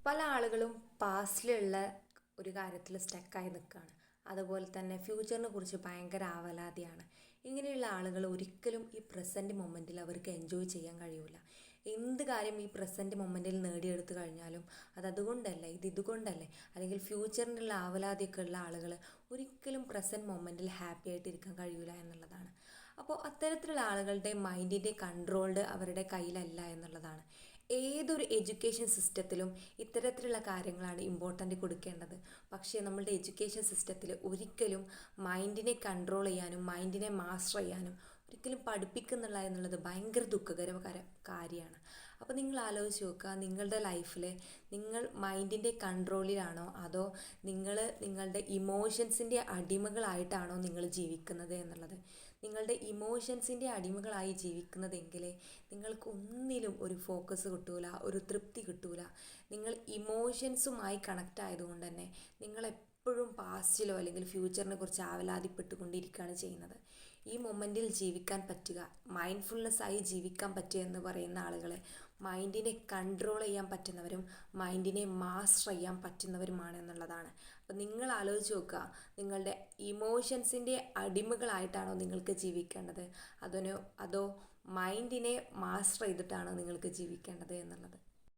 പല ആളുകളും പാസ്റ്റിലുള്ള ഒരു കാര്യത്തിൽ സ്റ്റക്കായി നിൽക്കുകയാണ്. അതുപോലെ തന്നെ ഫ്യൂച്ചറിനെ കുറിച്ച് ഭയങ്കര ആവലാതിയാണ്. ഇങ്ങനെയുള്ള ആളുകൾ ഒരിക്കലും ഈ പ്രസൻറ്റ് മൊമെൻറ്റിൽ അവർക്ക് എൻജോയ് ചെയ്യാൻ കഴിയില്ല. എന്ത് കാര്യം ഈ പ്രസൻറ്റ് മൊമെൻറ്റിൽ നേടിയെടുത്തു കഴിഞ്ഞാലും അതുകൊണ്ടല്ലേ ഇതുകൊണ്ടല്ലേ അല്ലെങ്കിൽ ഫ്യൂച്ചറിനുള്ള ആവലാതിയൊക്കെ ഉള്ള ആളുകൾ ഒരിക്കലും പ്രസൻറ്റ് മൊമെൻറ്റിൽ ഹാപ്പി ആയിട്ട് ഇരിക്കാൻ കഴിയില്ല എന്നുള്ളതാണ്. അപ്പോൾ അത്തരത്തിലുള്ള ആളുകളുടെ മൈൻഡിൻ്റെ കൺട്രോൾഡ് അവരുടെ കയ്യിലല്ല എന്നുള്ളതാണ്. ഏതൊരു എഡ്യൂക്കേഷൻ സിസ്റ്റത്തിലും ഇത്തരത്തിലുള്ള കാര്യങ്ങളാണ് ഇമ്പോർട്ടൻ്റ് കൊടുക്കേണ്ടത്. പക്ഷേ നമ്മളുടെ എഡ്യൂക്കേഷൻ സിസ്റ്റത്തിൽ ഒരിക്കലും മൈൻഡിനെ കൺട്രോൾ ചെയ്യാനും മൈൻഡിനെ മാസ്റ്റർ ചെയ്യാനും ഒരിക്കലും പഠിപ്പിക്കുന്നില്ല എന്നുള്ളത് ഭയങ്കര ദുഃഖകരമായ കാര്യമാണ്. അപ്പോൾ നിങ്ങൾ ആലോചിച്ച് നോക്കുക, നിങ്ങളുടെ ലൈഫിൽ നിങ്ങൾ മൈൻഡിൻ്റെ കൺട്രോളിലാണോ അതോ നിങ്ങളുടെ ഇമോഷൻസിൻ്റെ അടിമകളായിട്ടാണോ നിങ്ങൾ ജീവിക്കുന്നത് എന്നുള്ളത്. നിങ്ങളുടെ ഇമോഷൻസിൻ്റെ അടിമകളായി ജീവിക്കുന്നതെങ്കിൽ നിങ്ങൾക്ക് ഒന്നിലും ഒരു ഫോക്കസ് കിട്ടൂല, ഒരു തൃപ്തി കിട്ടൂല. നിങ്ങൾ ഇമോഷൻസുമായി കണക്റ്റ് ആയതുകൊണ്ട് തന്നെ നിങ്ങളെപ്പോഴും പാസ്റ്റിലോ അല്ലെങ്കിൽ ഫ്യൂച്ചറിനെ കുറിച്ച് ആവലാതിപ്പെട്ടുകൊണ്ടിരിക്കുകയാണ് ചെയ്യുന്നത്. ഈ മൊമെൻറ്റിൽ ജീവിക്കാൻ പറ്റുക, മൈൻഡ്ഫുൾനെസ്സായി ജീവിക്കാൻ പറ്റുക എന്ന് പറയുന്ന ആളുകളെ മൈൻഡിനെ കൺട്രോൾ ചെയ്യാൻ പറ്റുന്നവരും മൈൻഡിനെ മാസ്റ്റർ ചെയ്യാൻ പറ്റുന്നവരുമാണ് എന്നുള്ളതാണ്. അപ്പം നിങ്ങൾ ആലോചിച്ച് നോക്കുക, നിങ്ങളുടെ ഇമോഷൻസിൻ്റെ അടിമകളായിട്ടാണോ നിങ്ങൾക്ക് ജീവിക്കേണ്ടത് അതോ മൈൻഡിനെ മാസ്റ്റർ ചെയ്തിട്ടാണോ നിങ്ങൾക്ക് ജീവിക്കേണ്ടത് എന്നുള്ളത്.